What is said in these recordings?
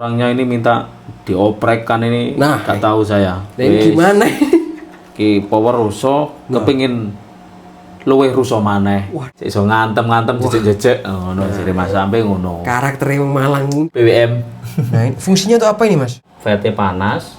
Orangnya ini minta dioprek kan ini, Nah, gak tahu saya. Nah, ini gimana? Ki power ruso, kepingin luwih ruso maneh. Cek iso ngantem-ngantem jejek-jejek ngono jare Mas sampe ngono. Karakternya Malang. BBM. Nah, fungsinya tuh apa ini, Mas? VT panas,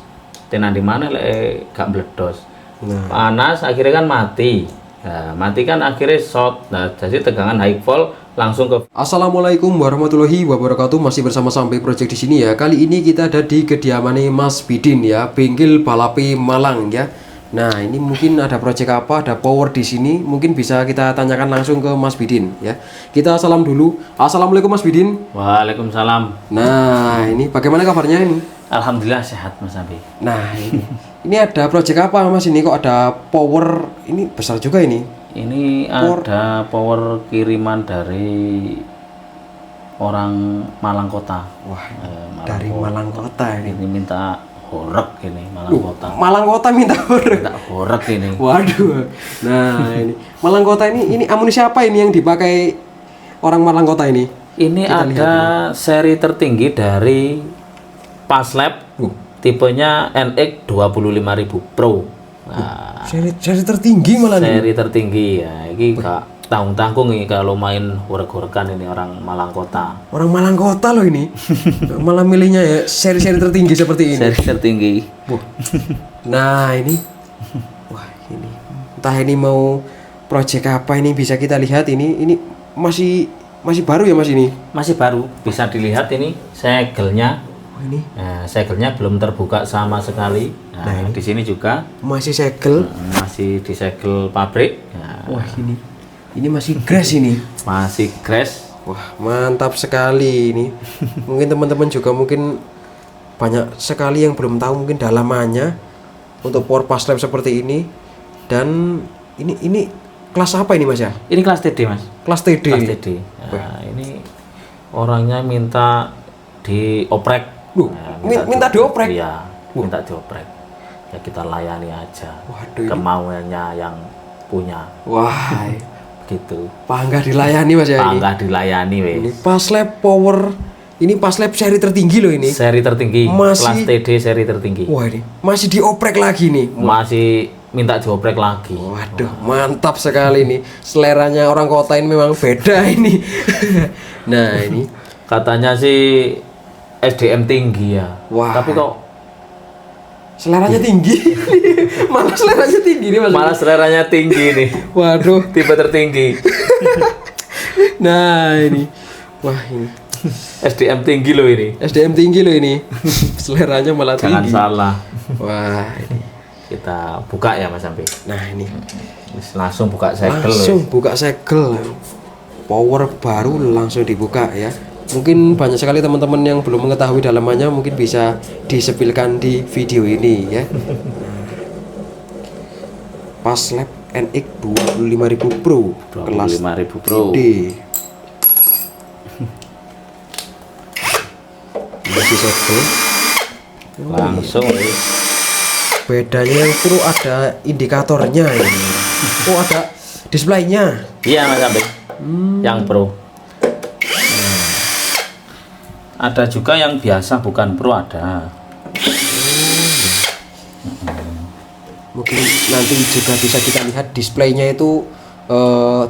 tenan di mana lek gak meledos. Nah, Panas akhirnya kan mati. Nah, mati kan akhirnya short. Nah, jadi tegangan high volt langsung ke. Assalamualaikum warahmatullahi wabarakatuh. Masih bersama Sampai Project di sini ya. Kali ini kita ada di kediaman Mas Bidin ya, bengkel balapi Malang ya. Nah, ini mungkin ada project apa, ada power di sini. Mungkin bisa kita tanyakan langsung ke Mas Bidin ya. Kita salam dulu. Assalamualaikum Mas Bidin. Waalaikumsalam. Nah, ini bagaimana kabarnya ini? Alhamdulillah sehat Mas Abi. Nah, ini ada project apa Mas ini? Kok ada power ini besar juga ini? Ini ada power kiriman dari orang Malang Kota. Wah, Malang dari Kota. Malang Kota ini. Ini minta horek ini Malang Kota. Malang Kota minta horek. Minta horek ini. Waduh. Nah, ini Malang Kota ini amunisi apa ini yang dipakai orang Malang Kota ini? Ini Kita ada seri tertinggi dari Paslab. Tipenya NX 25000 Pro. Nah, Seri tertinggi malah nih. seri tertinggi ya. Ini gak tanggung-tanggung nih kalau main horek-horekan ini orang Malang Kota. Orang Malang Kota loh ini. Malah milihnya ya seri-seri tertinggi seperti ini. Seri tertinggi. Nah, ini. Wah, ini. Entah ini mau project apa ini bisa kita lihat ini masih baru ya Mas ini. Masih baru, bisa dilihat ini segelnya. Oh, ini Nah, segelnya belum terbuka sama sekali. Nah, di sini juga masih segel. masih disegel pabrik. Nah, Wah, ini masih grass ini. masih crash. Wah, mantap sekali ini. Mungkin teman-teman juga mungkin banyak sekali yang belum tahu mungkin dalamannya untuk power Paslab seperti ini. Dan ini kelas apa ini Mas ya? Ini kelas TD Mas. Kelas TD. Kelas TD. Nah, ini orangnya minta dioprek. Minta dioprek. Iya, minta dioprek. Ya kita layani aja. Waduh, kemauannya yang punya. Wah, Gitu. bangga dilayani Mas ya ini. Bangga dilayani wes. Ini Paslab power. Ini Paslab seri tertinggi loh ini. Seri tertinggi, Masih- kelas TD seri tertinggi. Wah, ini masih dioprek lagi nih. Masih minta dioprek lagi. Waduh, mantap sekali nih. Seleranya orang kota ini memang beda ini. Nah, ini Katanya sih SDM tinggi ya. Wah. Tapi kok seleranya tinggi. Malah seleranya tinggi nih Mas. malah seleranya tinggi nih. Waduh. Tipe tertinggi. Nah, ini. Wah, ini. SDM tinggi loh ini. SDM tinggi loh ini. Seleranya malah Jangan tinggi. salah. Wah, ini. Kita buka ya Mas Sampai. Nah, ini. Langsung buka segel. Langsung buka segel. Power baru langsung dibuka ya. Mungkin banyak sekali teman-teman yang belum mengetahui dalamannya mungkin bisa disepilkan di video ini ya. Paslab NX 25000 Pro kelas 25000 Pro. D. Masih segel. Langsung wes. Bedanya yang Pro ada indikatornya ini. Oh, ada displaynya. Iya Mas Sampai. Yang Pro. Ada juga yang biasa bukan Pro ada. Mungkin nanti juga bisa kita lihat displaynya itu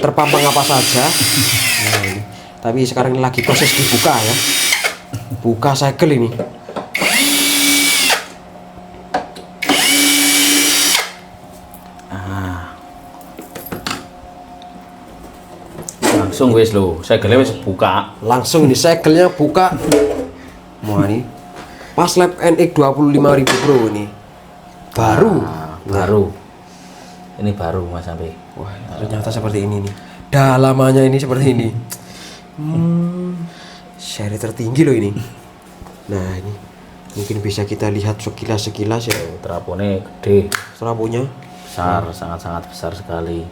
terpampang apa saja. Nah, ini. Tapi sekarang lagi proses dibuka ya. Buka segel ini. Langsung wes lo, segelnya wes buka. Langsung ini segelnya buka. Wah, ini Paslab NX 25000 Pro ini. Baru. Baru. Ini baru Mas Sampai. Wah, ternyata seperti ini nih. Dalamannya ini seperti ini. Seri tertinggi loh ini. Nah, ini mungkin bisa kita lihat sekilas ya. Trapone gede, Serapunya. besar, sangat-sangat besar sekali.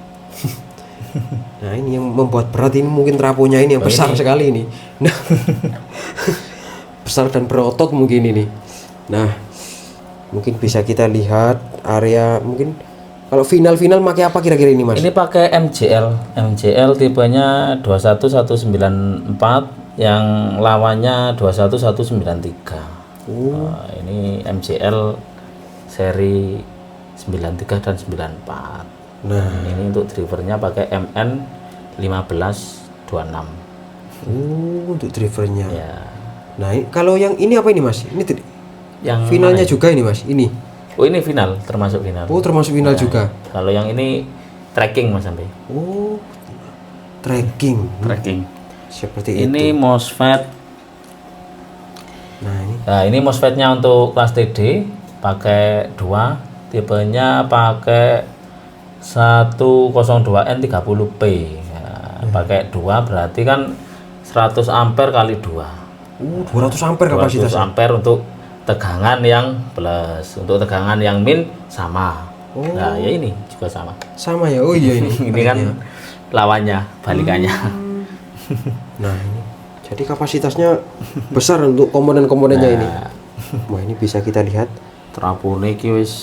Nah, ini yang membuat berat ini mungkin traponya ini yang besar sekali ini. Nah, besar dan berotot mungkin ini. Nah, mungkin bisa kita lihat area mungkin kalau final pakai apa kira-kira ini Mas? Ini pakai MJL tipenya 21194 Yang lawannya 21193. Ini MCL seri 93 dan 94. Nah, Ini untuk drivernya pakai MN 1526. Untuk drivernya. Ya. Nah, kalau yang ini apa ini Mas? Ini Yang finalnya mana ini? juga ini Mas. Ini. Oh, ini final, termasuk final. Oh, termasuk final juga. Kalau yang ini tracking Mas sampai. Oh, tracking. Tracking. Seperti Ini itu. MOSFET. Nah, Ini MOSFET-nya untuk kelas TD pakai 2, tipenya pakai 102N30P. Pakai 2 berarti kan 100 ampere kali 2. 200 ampere 200 kapasitasnya. ampere untuk tegangan yang plus, untuk tegangan yang min sama. Nah, ya ini juga sama. Sama ya. Oh iya ini. Ini kan lawannya, balikannya. Nah, ini. Jadi kapasitasnya besar untuk komponen-komponennya ini. Wah, ini bisa kita lihat. Trapone iki wis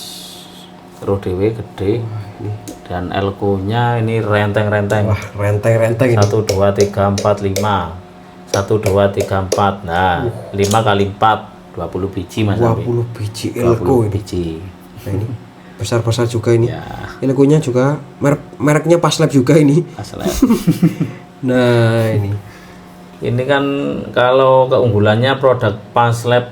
ro dhewe gede. Dan elko-nya ini renteng-renteng. Wah, renteng-renteng ini. 1 2 3 4 5. 1 2 3 4. Nah, 5 kali 4 20 biji Mas. 20 biji 20 elko ini. biji. Nah, ini besar-besar juga ini. Ya, Elko-nya juga mereknya Paslab juga ini. asal. Nah, ini. Ini kan kalau keunggulannya produk Paslab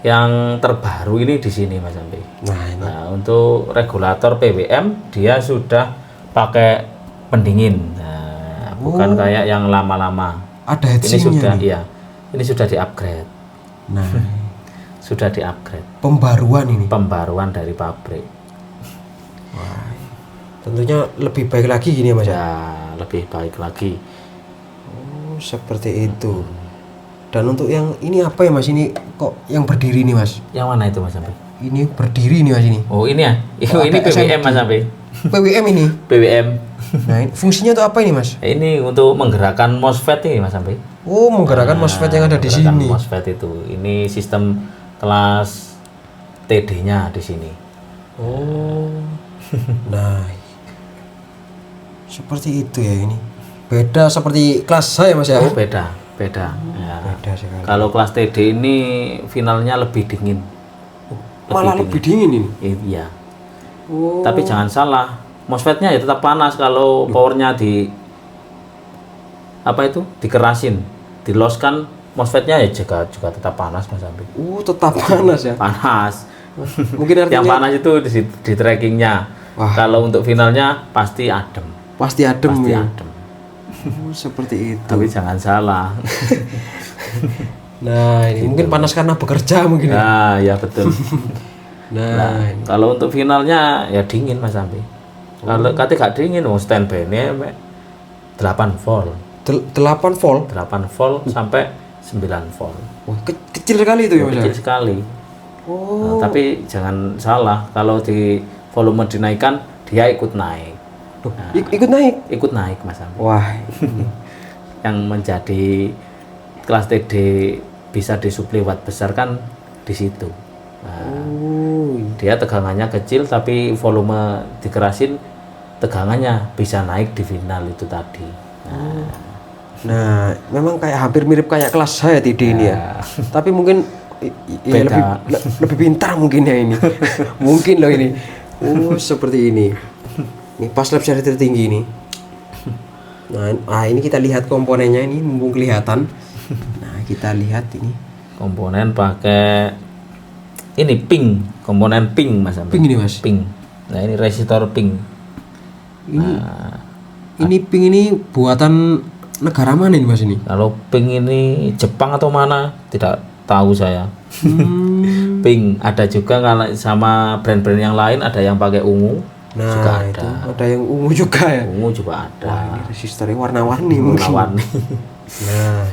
yang terbaru ini di sini Mas Ampi. Nah, ini. Nah, untuk regulator PWM dia sudah pakai pendingin. Nah, bukan kayak yang lama-lama. Ada Ini heatsinknya sudah nih. iya. Ini sudah di-upgrade. Nah, Sudah di-upgrade. pembaruan ini. Pembaruan dari pabrik. Tentunya lebih baik lagi gini ya Mas ya. Ya, lebih baik lagi. Oh, seperti itu. Dan untuk yang ini apa ya Mas? Ini kok yang berdiri nih Mas? Yang mana itu Mas Ampi? Ini berdiri nih Mas ini. Oh, ini ya. Oh, Ini ada PWM SMD. Mas Ampi. PWM ini. PWM. Nah, ini fungsinya tuh apa ini Mas? Ini untuk menggerakkan MOSFET ini Mas Ampi. Oh, menggerakkan MOSFET yang ada di Menggerakkan sini. MOSFET itu. Ini sistem kelas TD-nya di sini. Oh. Nah. Seperti itu ya ini. Beda seperti kelas saya Mas ya. Oh, beda. Ya. Beda sekali. Kalau kelas TD ini finalnya lebih dingin. Malah lebih dingin ini. Iya. Oh. Tapi jangan salah, MOSFET-nya ya tetap panas kalau powernya di apa itu dikerasin, diloskan, MOSFET-nya ya juga tetap panas Mas Ampi. Tetap panas ya. Panas. Mungkin artinya Yang panas itu di trackingnya. Wah. Kalau untuk finalnya pasti adem. pasti adem Pasti ya. adem. Seperti itu. Tapi jangan salah. Nah, ini mungkin panas karena bekerja mungkin ya. Nah, ya betul. Nah, Kalau untuk finalnya ya dingin Mas Ampi. Kalau kate gak dingin, standby ini 8 volt. 8 volt. 8 volt sampai 9 volt. Wah, kecil sekali itu ya Mas. Kecil sekali. Oh. Nah, tapi jangan salah, kalau di volume dinaikkan dia ikut naik. Ikut naik. Ikut naik Mas Ampi. Wah. Yang menjadi kelas TD bisa disuplai watt besar kan di situ. Nah, dia tegangannya kecil tapi volume dikerasin, tegangannya bisa naik di final itu tadi. Nah, memang kayak hampir mirip kayak kelas saya TD ini ya. Tapi mungkin ya Beda. lebih pintar mungkin ya ini. Mungkin loh ini. Seperti ini. Ini Paslab seri tertinggi ini. Nah, ini kita lihat komponennya ini mumpung kelihatan. Nah, kita lihat ini. Komponen pakai ini pink, komponen pink Mas Ampi. Pink ini Mas. Pink. Nah, ini resistor pink. Ini pink ini buatan negara mana ini Mas ini? Kalau pink ini Jepang atau mana tidak tahu saya. Pink ada juga kalau sama brand-brand yang lain, ada yang pakai ungu. Nah, juga itu ada yang ungu juga ya. Ungu juga ada. Ini resistornya warna-warni mungkin. Warna-warni. Nah,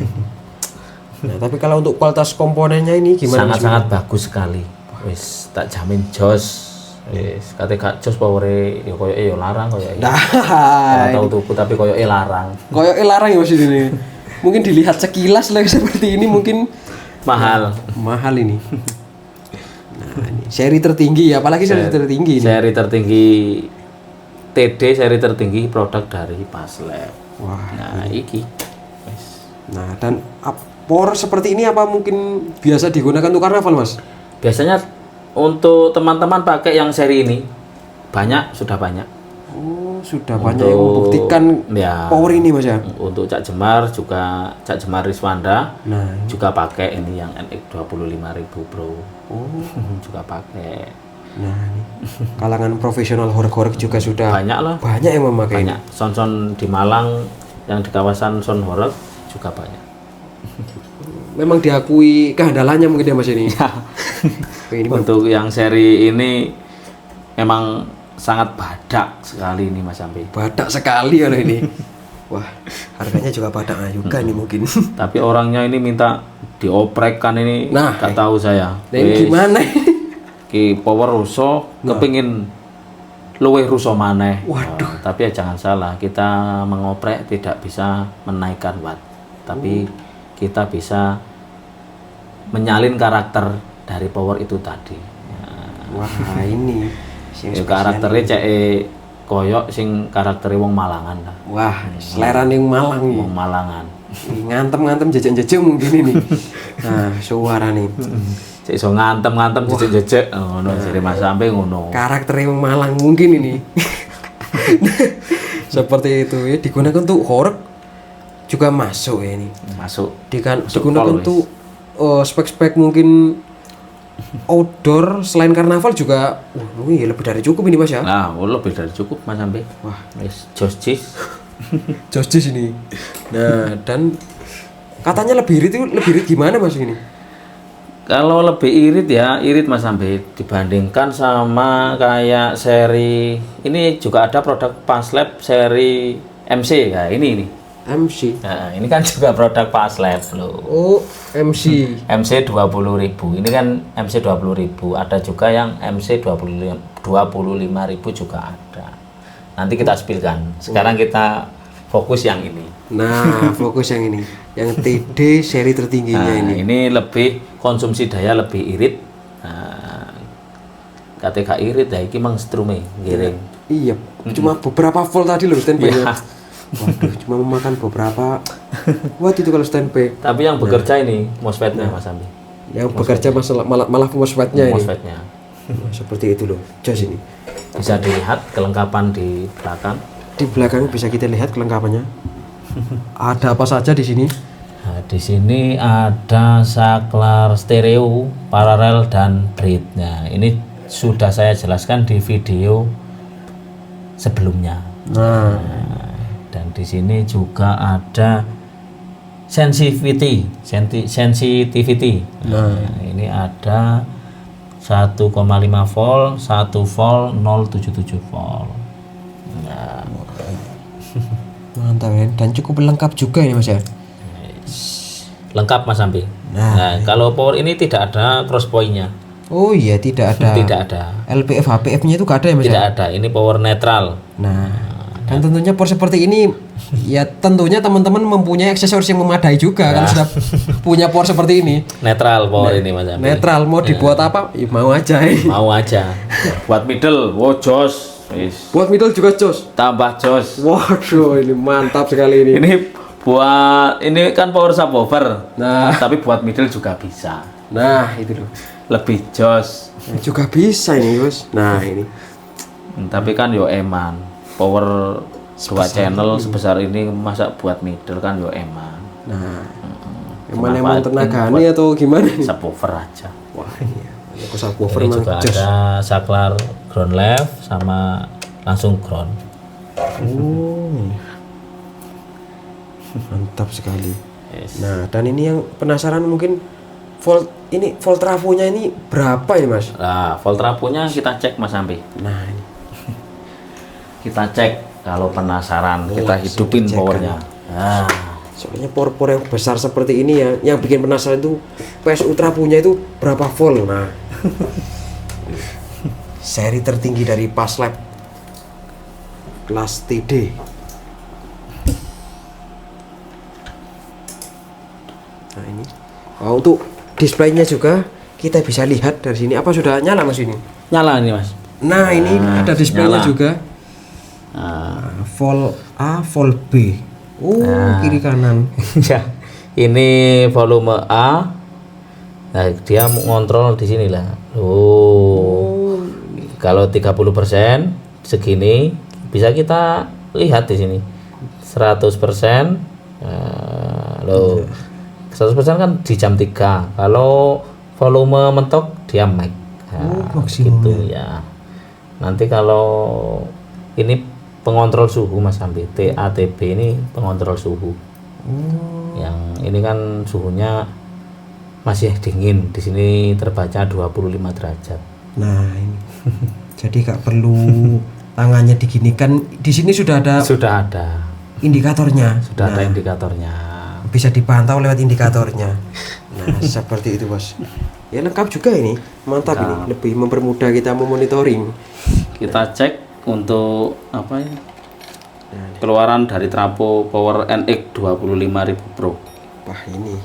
nah, tapi kalau untuk kualitas komponennya ini gimana? Sangat-sangat bagus sekali. Wis tak jamin jos. Wis kate gak jos powere ya koyoke ya larang koyoke. Nah, Tahu tuku tapi koyoke larang. koyoknya larang ya Mas ini. Mungkin dilihat sekilas lah seperti ini mungkin Mahal. mahal ini. Nah, ini seri tertinggi ya, apalagi seri tertinggi ini. Seri tertinggi TD, seri tertinggi produk dari Paslab. Wah. Nah, iki. Wis. Nah, dan power seperti ini apa mungkin biasa digunakan untuk karnaval, Mas? Biasanya untuk teman-teman pakai yang seri ini sudah banyak. Oh, sudah banyak yang membuktikan ya, power ini, Mas ya. Untuk Cak Jemar juga, Cak Jemar Riswanda Nah, juga pakai ini yang NX 25.000 Bro. oh, juga pakai. nah ini kalangan profesional horeg-horeg juga sudah Banyak lah. banyak yang memakai. Banyak. Son-son di Malang yang di kawasan Son Horeg juga banyak. Memang diakui kehandalannya mungkin ya, Mas ini. Ini Untuk yang seri ini emang sangat badak sekali ini Mas Ampi. badak sekali ya ini. Wah, harganya juga badak juga nih mungkin. Tapi orangnya ini minta dioprekkan ini. Nah, gak tahu saya. Nah, ini gimana? Ki power ruso kepingin luwih ruso maneh. Waduh. Tapi ya jangan salah, kita mengoprek tidak bisa menaikkan watt. Tapi kita bisa menyalin karakter dari power itu tadi. Wah, ini sing Ya, karakternya cek koyok sing karakternya wong Malangan lah. wah, selera ning Malang nih. Wong Malangan. Ngantem-ngantem jejek-jejek mungkin ini. Nah, suara nih. Cek iso ngantem-ngantem jejek-jejek ngono jare Mas Ampe ngono. Karakter yang Malang mungkin ini. Seperti itu ya, digunakan untuk horeg juga masuk ya ini. Masuk. Digunakan untuk spek-spek mungkin outdoor selain karnaval juga. Wih, lebih dari cukup ini, Mas ya. Nah, lebih dari cukup Mas Ampe. Wah, Wis jos-jis. Jostis ini. Nah, dan katanya lebih irit gimana, Mas ini? Kalau lebih irit ya, irit Mas Ambe dibandingkan sama kayak seri ini juga ada produk Paslab seri MC ya ini. MC. Nah, ini kan juga produk Paslab loh. Oh, MC. MC 20.000. Ini kan MC 20.000. Ada juga yang MC 25.000 juga ada. Nanti kita spilkan. Sekarang kita fokus yang ini. Nah, fokus yang ini. Yang TD seri tertingginya ini. Ini lebih konsumsi daya lebih irit. Nah, ketika irit ya iki mang strume giring. Iya, cuma beberapa volt tadi loh standby. Iya. Waduh, cuma memakan beberapa watt itu kalau standby. Tapi yang bekerja ini MOSFET-nya Mas Ambi. Yang bekerja malah MOSFET-nya ini. MOSFET-nya. Nah, seperti itu loh. Jos ini. Bisa dilihat kelengkapan di belakang. Di belakang bisa kita lihat kelengkapannya. Ada apa saja di sini? Nah, di sini ada saklar stereo, paralel dan bridge-nya. Ini sudah saya jelaskan di video sebelumnya. Nah, Dan di sini juga ada sensitivity. Nah, ini ada 1,5 volt, 1 volt, 0,77 volt. Nah, mantap ya. Dan cukup lengkap juga ini, Mas ya. lengkap Mas Ambi. Nah, kalau power ini tidak ada cross point-nya. Oh iya, tidak ada. Tidak ada. LPF HPF-nya itu gak ada ya, Mas Tidak ya? ada. Ini power netral. Nah, dan tentunya power seperti ini ya tentunya teman-teman mempunyai aksesoris yang memadai juga kalau sudah punya power seperti ini. Netral power ini Mas Ambi. Netral mau dibuat apa? Ya, mau aja. Mau aja. Buat middle, wow jos. Wis. Buat middle juga jos. Tambah jos. Waduh, ini mantap sekali ini. Ini kan power subwoofer. Nah, Tapi buat middle juga bisa. nah itu loh. Lebih jos. Nah, juga bisa ini, Bos. Nah, ini. Tapi kan yo eman. Power 2 channel sebesar ini masa buat middle kan yo eman. Nah, emang tenaganya atau gimana nih? Subwoofer aja. Wah, iya. Aku subwoofer Ini memang juga jos. ada saklar ground left sama langsung ground. Oh. Mantap sekali. Yes. Nah, dan ini yang penasaran mungkin volt trafonya ini berapa ini, Mas? Nah, volt trafonya kita cek Mas Ampi. Nah, ini. Kita cek kalau penasaran, kita hidupin dicek powernya. Nah, Soalnya power yang besar seperti ini ya, yang bikin penasaran itu PSU trafonya itu berapa volt. Nah. Seri tertinggi dari Paslab kelas TD. Nah, ini. Oh, untuk displaynya juga kita bisa lihat dari sini. Apa sudah nyala, Mas ini? nyala nih Mas. Nah, ini ada displaynya nyala. juga. Nah, Volt A, volt B. Oh, kiri kanan. ya, Ini volume A. Nah, dia ngontrol di sini lah. Kalau 30% segini bisa kita lihat di sini. 100%. Loh. 100% kan di jam 3. Kalau volume mentok dia max. Nah, gitu ya. Nanti kalau ini pengontrol suhu Mas Ambi, TATB ini pengontrol suhu. Yang ini kan suhunya masih dingin, di sini terbaca 25 derajat. Nah ini, jadi gak perlu tangannya diginikan. Di sini sudah ada indikatornya. Ada indikatornya. Bisa dipantau lewat indikatornya. Nah seperti itu bos. Ya lengkap juga ini, mantap ini. Lebih mempermudah kita memonitoring. Kita cek untuk apa ya? Keluaran dari trafo Power NX 25.000 Pro. Wah ini.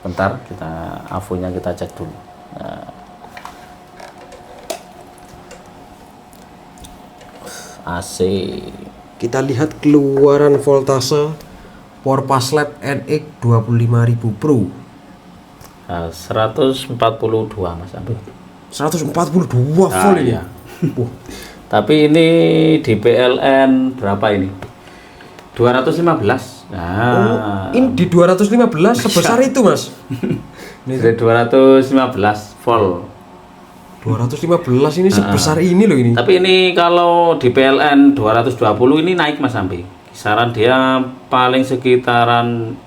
Bentar, kita AVO-nya kita cek dulu. Nah. AC. Kita lihat keluaran voltase Power Paslab NX 25.000 Pro. Nah, 142 Mas Ambi. 142 volt ini. Ya. Tapi ini di PLN berapa ini? 215. Nah, ini di 215 sebesar itu mas. Ini 215 volt. 215 ini sebesar ini loh ini. Tapi ini kalau di PLN 220 ini naik Mas Ambi. Kisaran dia paling sekitaran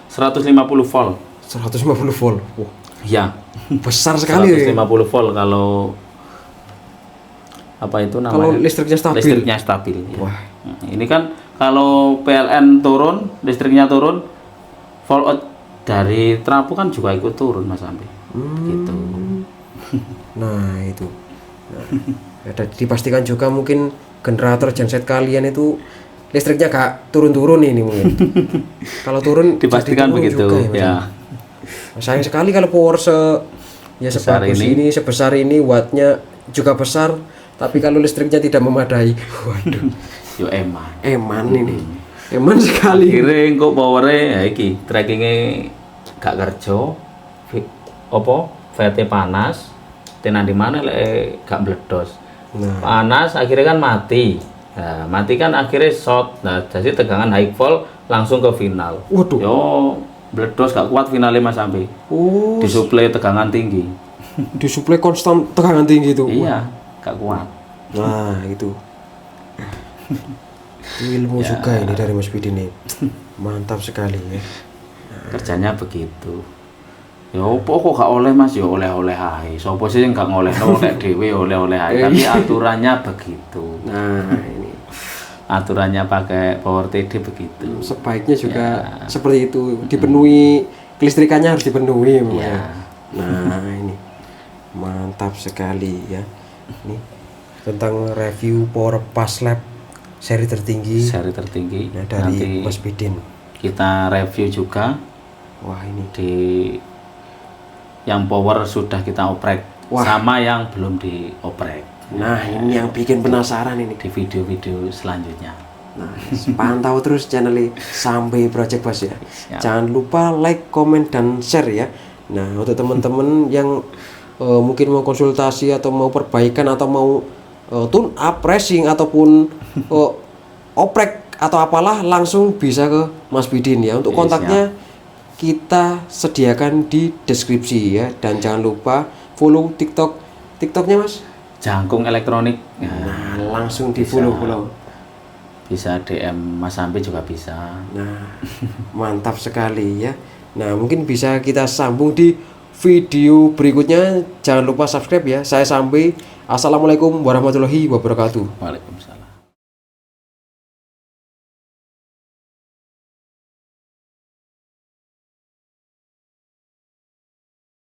150 volt. 150 volt. Wah. Ya. Besar sekali. 150 volt kalau apa itu namanya? Kalau listriknya stabil. Listriknya stabil. Ya. Wah. Ini kan kalau PLN turun, listriknya turun, volt out dari trafo kan juga ikut turun Mas Ambi. Gitu. Nah itu. Nah, dipastikan juga mungkin generator genset kalian itu listriknya gak turun-turun ini mungkin. Kalau turun dipastikan turun begitu juga, ya. Sayang sekali kalau power sebagus ini, sebesar ini, wattnya juga besar, tapi kalau listriknya tidak memadai. Waduh. Yo eman. Eman ini. Eman sekali. Akhirnya kok powernya ya iki trackingnya gak kerja. Apa? VT panas. Tenan di mana gak meledos. Nah. Panas akhirnya kan mati. Nah, mati kan akhirnya short. Nah, jadi tegangan high volt langsung ke final. Waduh. Yo meledos gak kuat finalnya Mas Ambi. Oh. Disuplai tegangan tinggi. Disuplai konstan tegangan tinggi itu. Iya, gak kuat. Nah, itu. Ilmu ya. Juga ini dari Mas Bidin nih. Mantap sekali ya. Kerjanya begitu. Ya opo kok gak oleh Mas, ya oleh-oleh ae. Sopo sih gak ngolehno nek dhewe oleh-oleh ae, tapi aturannya begitu. Nah, ini aturannya pakai Power TD begitu. Sebaiknya juga ya. Seperti itu, dipenuhi kelistrikannya harus dipenuhi ya. Nah, ini mantap sekali ya. Ini tentang review Power Paslab seri tertinggi. Nah, dari nanti Mas Bidin. Kita review juga. Wah, ini di yang power sudah kita oprek. Wah. Sama yang belum dioprek. Nah, ini yang bikin penasaran ini di video-video selanjutnya. Nah, pantau terus channel Sampai Project Bos ya. Siap. Jangan lupa like, comment, dan share ya. Nah, untuk teman-teman yang mungkin mau konsultasi atau mau perbaikan atau mau tune up, racing ataupun oprek atau apalah, langsung bisa ke Mas Bidin ya. Untuk kontaknya kita sediakan di deskripsi ya, dan jangan lupa follow TikToknya Mas. Jangkung Elektronik. Nah, langsung di follow. Bisa DM Mas Sampai juga bisa. Nah, mantap sekali ya. Nah, mungkin bisa kita sambung di video berikutnya. Jangan lupa subscribe ya. Saya Sampai. Assalamualaikum warahmatullahi wabarakatuh. Waalaikumsalam.